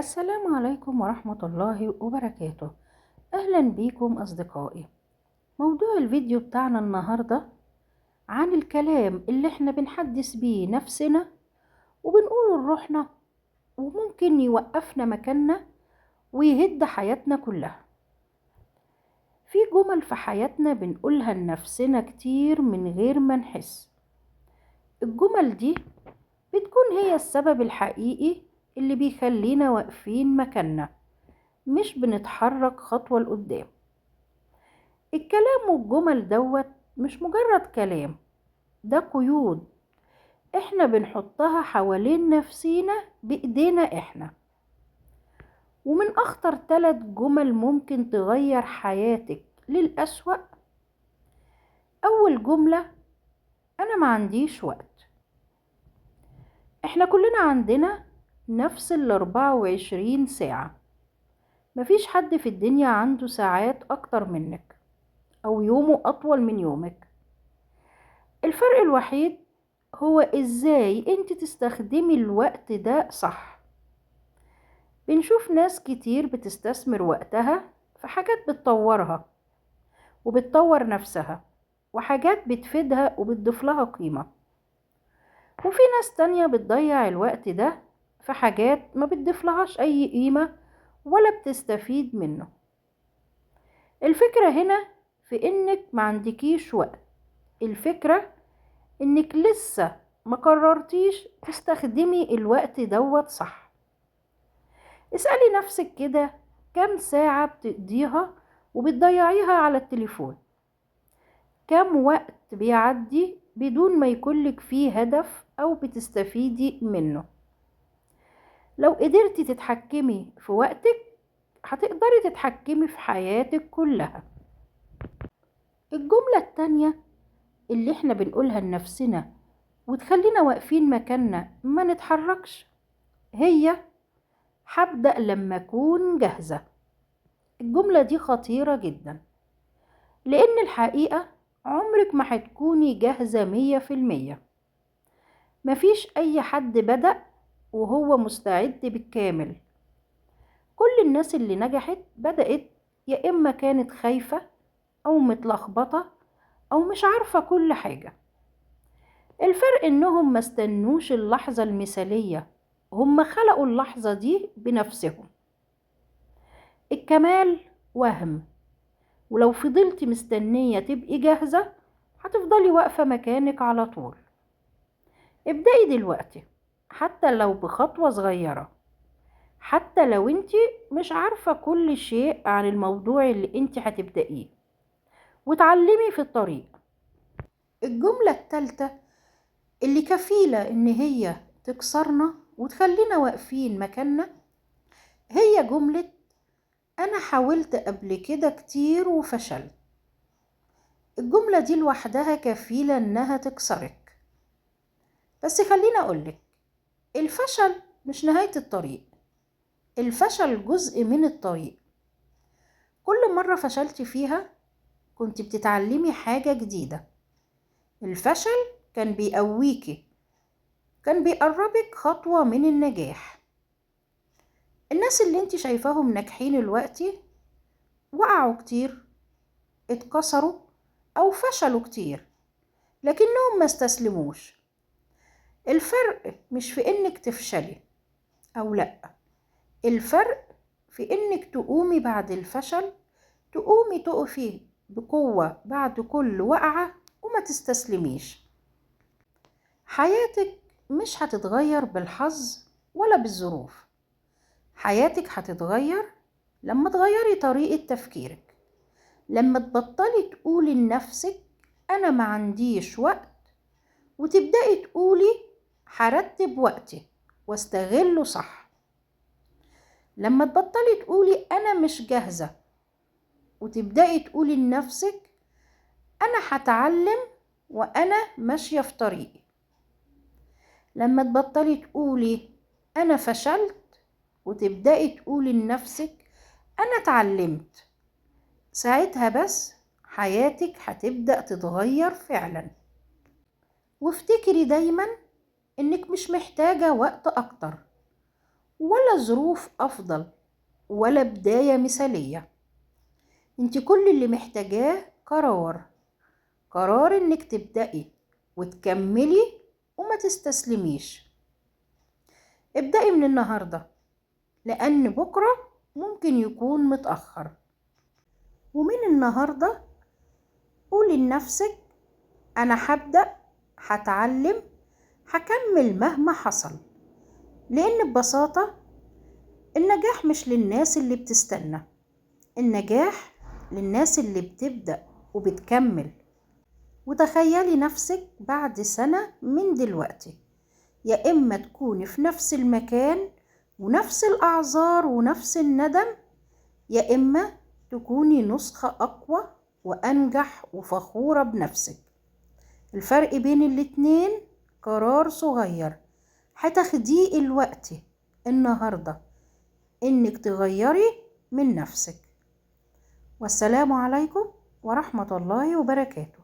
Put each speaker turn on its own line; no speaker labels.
السلام عليكم ورحمة الله وبركاته. أهلا بيكم أصدقائي. موضوع الفيديو بتاعنا النهاردة عن الكلام اللي احنا بنحدث بيه نفسنا وبنقوله لروحنا، وممكن يوقفنا مكاننا ويهد حياتنا كلها. في جمل في حياتنا بنقولها لنفسنا كتير من غير ما نحس. الجمل دي بتكون هي السبب الحقيقي اللي بيخلينا واقفين مكاننا، مش بنتحرك خطوة لقدام. الكلام والجمل مش مجرد كلام، ده قيود احنا بنحطها حوالين نفسينا بإيدينا احنا. ومن أخطر 3 جمل ممكن تغير حياتك للأسوأ. أول جملة: أنا ما عنديش وقت. احنا كلنا عندنا نفس 24 ساعة. مفيش حد في الدنيا عنده ساعات أكتر منك أو يومه أطول من يومك. الفرق الوحيد هو إزاي أنت تستخدمي الوقت ده صح. بنشوف ناس كتير بتستثمر وقتها في حاجات بتطورها وبتطور نفسها، وحاجات بتفيدها وبتضيف لها قيمة. وفي ناس تانية بتضيع الوقت ده في حاجات ما بتضيف لهاش أي قيمة ولا بتستفيد منه. الفكرة هنا في إنك ما عندكيش وقت. الفكرة إنك لسه ما قررتيش تستخدمي الوقت صح. اسألي نفسك كده، كم ساعة بتقضيها وبتضيعيها على التليفون؟ كم وقت بيعدي بدون ما يكونلك فيه هدف أو بتستفيدي منه؟ لو قدرتي تتحكمي في وقتك هتقدري تتحكمي في حياتك كلها. الجملة التانية اللي احنا بنقولها لنفسنا وتخلينا واقفين مكاننا ما نتحركش هي: هبدأ لما أكون جاهزة. الجملة دي خطيرة جدا، لأن الحقيقة عمرك ما هتكوني جاهزة 100%. مفيش أي حد بدأ وهو مستعد بالكامل. كل الناس اللي نجحت بدأت يا إما كانت خايفة أو متلخبطة أو مش عارفة كل حاجة. الفرق إنهم ما استنوش اللحظة المثالية، هم خلقوا اللحظة دي بنفسهم. الكمال وهم، ولو فضلتي مستنية تبقي جاهزة هتفضلي واقفة مكانك على طول. ابدأي دلوقتي، حتى لو بخطوة صغيرة، حتى لو انت مش عارفة كل شيء عن الموضوع اللي انت هتبدأيه، وتعلمي في الطريق. الجملة الثالثة اللي كفيلة ان هي تكسرنا وتخلينا واقفين مكاننا هي جملة: أنا حاولت قبل كده كتير وفشلت. الجملة دي لوحدها كفيلة إنها تكسرك. بس خليني أقولك، الفشل مش نهاية الطريق، الفشل جزء من الطريق. كل مرة فشلتي فيها كنت بتتعلمي حاجة جديدة. الفشل كان بيقويكي، كان بيقربك خطوة من النجاح. الناس اللي انت شايفاهم ناجحين دلوقتي وقعوا كتير، اتكسروا أو فشلوا كتير، لكنهم ما استسلموش. الفرق مش في إنك تفشلي أو لأ، الفرق في إنك تقومي بعد الفشل، تقومي تقفي بقوة بعد كل وقعة وما تستسلميش. حياتك مش هتتغير بالحظ ولا بالظروف. حياتك هتتغير لما تغيري طريقة تفكيرك، لما تبطلي تقولي لنفسك أنا ما عنديش وقت، وتبدأي تقولي هرتب وقتي واستغله صح. لما تبطلي تقولي أنا مش جاهزة، وتبدأي تقولي لنفسك أنا هتعلم وأنا ماشية في طريقي. لما تبطلي تقولي أنا فشلت، وتبدأي تقولي لنفسك أنا اتعلمت. ساعتها بس حياتك هتبدأ تتغير فعلا. وافتكري دايما إنك مش محتاجة وقت أكتر، ولا ظروف أفضل ولا بداية مثالية. انت كل اللي محتاجاه قرار انك تبدأي وتكملي وما تستسلميش. ابدأي من النهاردة، لأن بكرة ممكن يكون متأخر. ومن النهاردة قولي لنفسك أنا هبدأ، هتعلم، هكمل مهما حصل. لأن ببساطة النجاح مش للناس اللي بتستنى، النجاح للناس اللي بتبدأ وبتكمل. وتخيلي نفسك بعد سنة من دلوقتي، يا إما تكوني في نفس المكان ونفس الأعذار ونفس الندم، يا إما تكوني نسخة أقوى وأنجح وفخورة بنفسك. الفرق بين الاتنين قرار صغير هتاخديه الوقت النهاردة إنك تغيري من نفسك. والسلام عليكم ورحمة الله وبركاته.